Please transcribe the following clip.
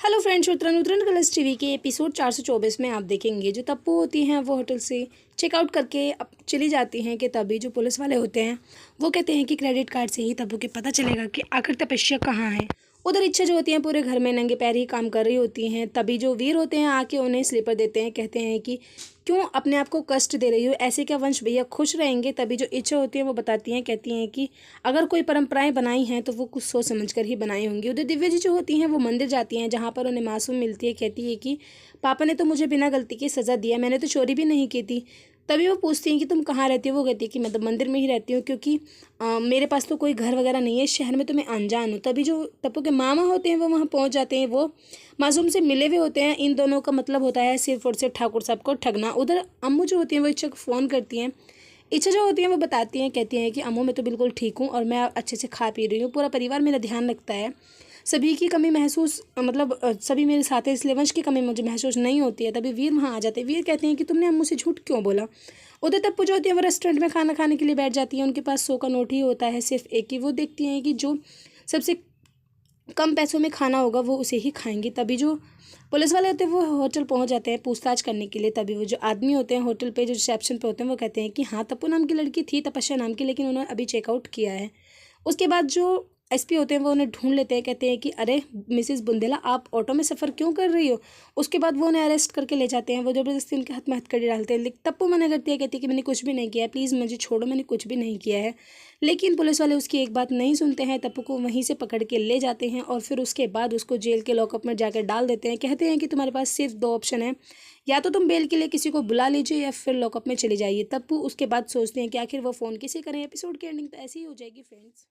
Hello friends, उतरन उतरन Colors TV के episode 424 में आप देखेंगे जो तप्पू होती हैं वो होटल से चेकआउट करके अब चली जाती हैं कि तभी जो पुलिस वाले होते हैं वो कहते हैं कि क्रेडिट कार्ड से ही तप्पू के पता चलेगा कि आखिर तपस्या कहाँ है। उधर इच्छा जो होती हैं पूरे घर में नंगे पैर ही काम कर रही होती हैं। तभी जो वीर होते हैं आके उन्हें स्लीपर देते हैं, कहते हैं कि क्यों अपने आप को कष्ट दे रही हो, ऐसे क्या वंश भैया खुश रहेंगे। तभी जो इच्छा होती है वो बताती हैं, कहती हैं कि अगर कोई परंपराएं बनाई हैं तो वो कुछ सोच समझ कर ही बनाई होंगी। उधर दिव्या जी जो होती हैं वो मंदिर जाती हैं जहाँ पर उन्हें मासूम मिलती है, कहती है कि पापा ने तो मुझे बिना गलती की सज़ा दिया, मैंने तो चोरी भी नहीं की थी। तभी वो पूछती हैं कि तुम कहाँ रहती हो। वो कहती है कि मैं तो मंदिर में ही रहती हूँ, क्योंकि मेरे पास तो कोई घर वगैरह नहीं है, इस शहर में तो मैं अनजान हूँ। तभी जो टप्पू के मामा होते हैं वो वहाँ पहुँच जाते हैं, वो मासूम से मिले हुए होते हैं। इन दोनों का मतलब होता है सिर्फ और सिर्फ ठाकुर साहब को ठगना। उधर अम्मू जो होती हैं वो इच्छा को फ़ोन करती हैं। इच्छा जो होती हैं वो बताती हैं, कहती हैं कि अम्मू मैं तो बिल्कुल ठीक हूँ और मैं अच्छे से खा पी रही हूँ, पूरा परिवार मेरा ध्यान रखता है, सभी की कमी महसूस सभी मेरे साथ है, इसलिए वंश की कमी मुझे महसूस नहीं होती है। तभी वीर वहाँ आ जाते हैं। वीर कहते हैं कि तुमने अम्मू से झूठ क्यों बोला। उधर तप्पू जो होती है वो रेस्टोरेंट में खाना खाने के लिए बैठ जाती है। उनके पास 100 का नोट ही होता है, सिर्फ एक ही। वो देखती हैं कि जो सबसे कम पैसों में खाना होगा वो उसे ही खाएंगे। तभी जो पुलिस वाले होते हैं वो होटल पहुंच जाते हैं पूछताछ करने के लिए। तभी वो जो आदमी होते हैं होटल पे जो रिसेप्शन पे होते हैं वो कहते हैं कि हाँ, तप्पू नाम की लड़की थी, तपस्या नाम की, लेकिन उन्होंने अभी चेकआउट किया है। उसके बाद जो एसपी होते हैं वो उन्हें ढूंढ लेते हैं, कहते हैं कि अरे मिसेस बुंदेला, आप ऑटो में सफ़र क्यों कर रही हो। उसके बाद वो उन्हें अरेस्ट करके ले जाते हैं। वो ज़बरदस्ती उनके हाथ में हथकड़ी डालते हैं, लेकिन तप्पू मना करती है, कहती है कि मैंने कुछ भी नहीं किया है, प्लीज़ मुझे छोड़ो, मैंने कुछ भी नहीं किया है। लेकिन पुलिस वाले उसकी एक बात नहीं सुनते हैं। तप्पू को वहीं से पकड़ के ले जाते हैं और फिर उसके बाद उसको जेल के लॉकअप में जाकर डाल देते हैं। कहते हैं कि तुम्हारे पास सिर्फ 2 ऑप्शन है, या तो तुम बेल के लिए किसी को बुला लीजिए या फिर लॉकअप में चली जाइए। तप्पू उसके बाद सोचते हैं कि आखिर वो फ़ोन किसे करें। एपिसोड की एंडिंग तो ऐसी ही हो जाएगी फ्रेंड्स।